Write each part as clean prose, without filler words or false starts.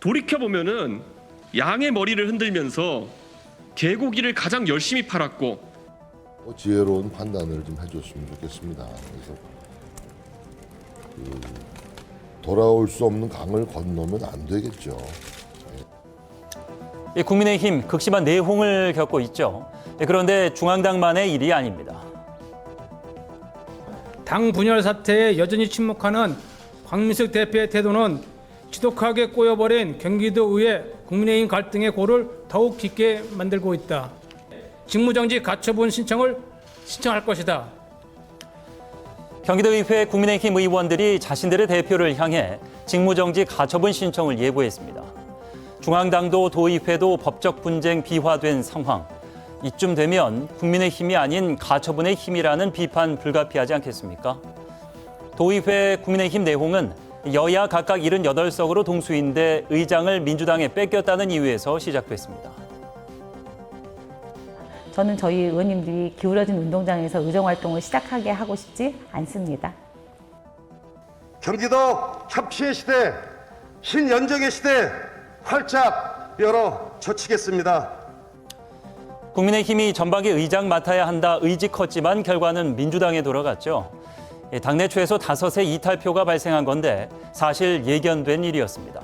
돌이켜보면은 양의 머리를 흔들면서 개고기를 가장 열심히 팔았고 지혜로운 판단을 좀 해줬으면 좋겠습니다. 그래서 돌아올 수 없는 강을 건너면 안 되겠죠. 국민의힘 극심한 내홍을 겪고 있죠. 그런데 중앙당만의 일이 아닙니다. 당 분열 사태에 여전히 침묵하는 광민숙 대표의 태도는 지독하게 꼬여버린 경기도의회 국민의힘 갈등의 골을 더욱 깊게 만들고 있다. 직무정지 가처분 신청을 신청할 것이다. 경기도의회 국민의힘 의원들이 자신들의 대표를 향해 직무정지 가처분 신청을 예고했습니다. 중앙당도 도의회도 법적 분쟁 비화된 상황. 이쯤 되면 국민의힘이 아닌 가처분의 힘이라는 비판 불가피하지 않겠습니까? 도의회 국민의힘 내홍은 여야 각각 78석으로 동수인데 의장을 민주당에 뺏겼다는 이유에서 시작됐습니다. 저는 저희 의원님들이 기울어진 운동장에서 의정활동을 시작하게 하고 싶지 않습니다. 경기도 협치의 시대, 신연정의 시대 활짝 열어젖히겠습니다. 국민의힘이 전방에 의장 맡아야 한다 의지 컸지만 결과는 민주당에 돌아갔죠. 당내 최소 5의 이탈표가 발생한 건데 사실 예견된 일이었습니다.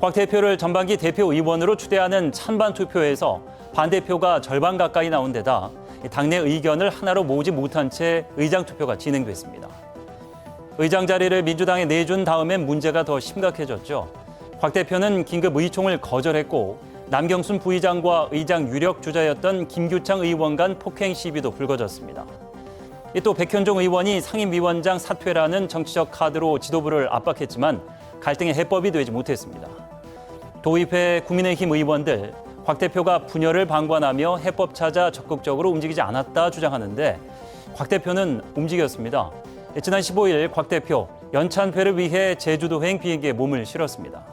곽 대표를 전반기 대표 의원으로 추대하는 찬반 투표에서 반대표가 절반 가까이 나온 데다 당내 의견을 하나로 모으지 못한 채 의장 투표가 진행됐습니다. 의장 자리를 민주당에 내준 다음엔 문제가 더 심각해졌죠. 곽 대표는 긴급 의총을 거절했고 남경순 부의장과 의장 유력 주자였던 김규창 의원 간 폭행 시비도 불거졌습니다. 또 백현종 의원이 상임위원장 사퇴라는 정치적 카드로 지도부를 압박했지만 갈등의 해법이 되지 못했습니다. 도의회 국민의힘 의원들 곽 대표가 분열을 방관하며 해법 찾아 적극적으로 움직이지 않았다 주장하는데 곽 대표는 움직였습니다. 지난 15일 곽 대표 연찬회를 위해 제주도행 비행기에 몸을 실었습니다.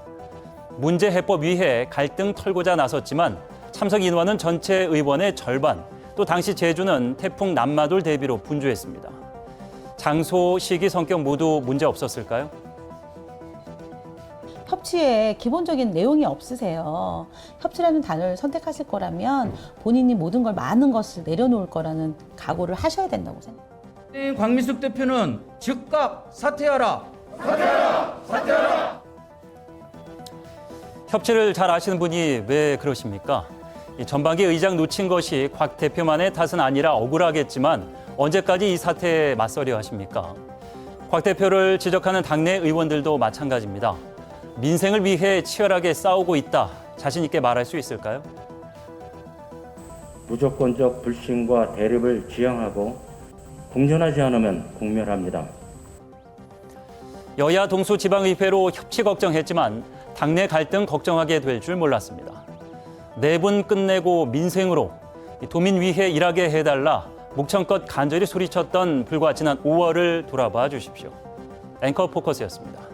문제 해법 위해 갈등 털고자 나섰지만 참석 인원은 전체 의원의 절반, 또 당시 제주는 태풍 남마돌 대비로 분주했습니다. 장소, 시기, 성격 모두 문제 없었을까요? 협치에 기본적인 내용이 없으세요. 협치라는 단어를 선택하실 거라면 본인이 모든 걸 많은 것을 내려놓을 거라는 각오를 하셔야 된다고 생각해요. 광민숙 대표는 즉각 사퇴하라. 협치를 잘 아시는 분이 왜 그러십니까? 전반기 의장 놓친 것이 곽 대표만의 탓은 아니라 억울하겠지만 언제까지 이 사태에 맞서려 하십니까? 곽 대표를 지적하는 당내 의원들도 마찬가지입니다. 민생을 위해 치열하게 싸우고 있다. 자신 있게 말할 수 있을까요? 무조건적 불신과 대립을 지향하고 공존하지 않으면 공멸합니다. 여야 동수 지방의회로 협치 걱정했지만 당내 갈등 걱정하게 될 줄 몰랐습니다. 내분 끝내고 민생으로 도민 위해 일하게 해달라 목청껏 간절히 소리쳤던 불과 지난 5월을 돌아봐 주십시오. 앵커 포커스였습니다.